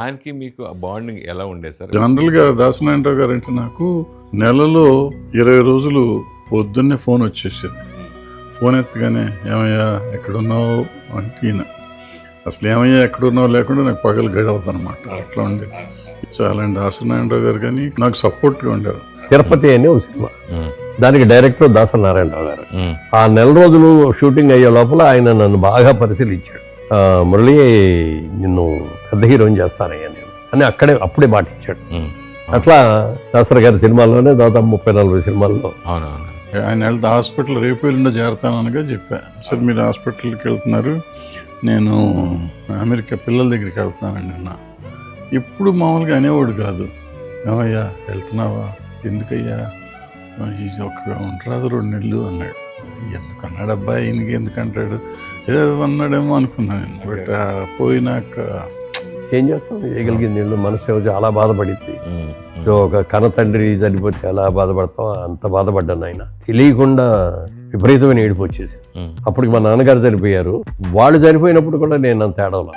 ఆయనకి మీకు బాండింగ్ ఎలా ఉండేది సార్? జనరల్గా దాసనారాయణరావు గారు అంటే నాకు నెలలో 20 రోజులు పొద్దున్నే ఫోన్ వచ్చేసేది. ఫోన్ ఎత్తగానే ఏమయ్యా ఎక్కడున్నావు అంటే ఈయన అసలు ఏమయ్యా ఎక్కడున్నావు లేకుండా నాకు పగలు గడవద్దు అనమాట. అట్లా ఉండేది. చాలా అండి దాసనారాయణరావు గారు కానీ నాకు సపోర్ట్గా ఉండేవారు. తిరుపతి అని ఒక సినిమా, దానికి డైరెక్టర్ దాసనారాయణరావు గారు. ఆ నెల రోజులు షూటింగ్ అయ్యే లోపల ఆయన నన్ను బాగా పరిశీలించాడు. మురళి నిన్ను పెద్ద హీరోయిన్ చేస్తానయ్యా నేను అని అప్పుడే మాట ఇచ్చాడు. అట్లా దాసరి గారి సినిమాల్లోనే దాదాపు 30-40 సినిమాల్లో. అవునవును. ఆయన వెళ్తే హాస్పిటల్ రేపు ఎల్లుండో చేరతానగా చెప్పా. సార్ మీరు హాస్పిటల్కి వెళ్తున్నారు, నేను అమెరికా పిల్లల దగ్గరికి వెళ్తున్నానండి అన్న. ఇప్పుడు మామూలుగా అనేవాడు కాదు, ఏమయ్యా వెళ్తున్నావా, ఎందుకయ్యా, ఇది ఒక ఉండరాదు 2 నెలలు అన్నాడు. ఎందుకు అన్నాడు అబ్బాయి, ఈయనకి ఎందుకంటాడు ఏదో అన్నాడేమో అనుకున్నాను. బట్ పోయినాక ఏం చేస్తాం, చేయగలిగింది మనసు చాలా బాధపడింది. ఒక కన్న తండ్రి చనిపోతే ఎలా బాధపడతాం అంత బాధపడ్డాను. ఆయన తెలియకుండా విపరీతమైన ఏడుపు వచ్చేసి. అప్పటికి మా నాన్నగారు చనిపోయారు. వాళ్ళు చనిపోయినప్పుడు కూడా నేను అంత ఏడవలా.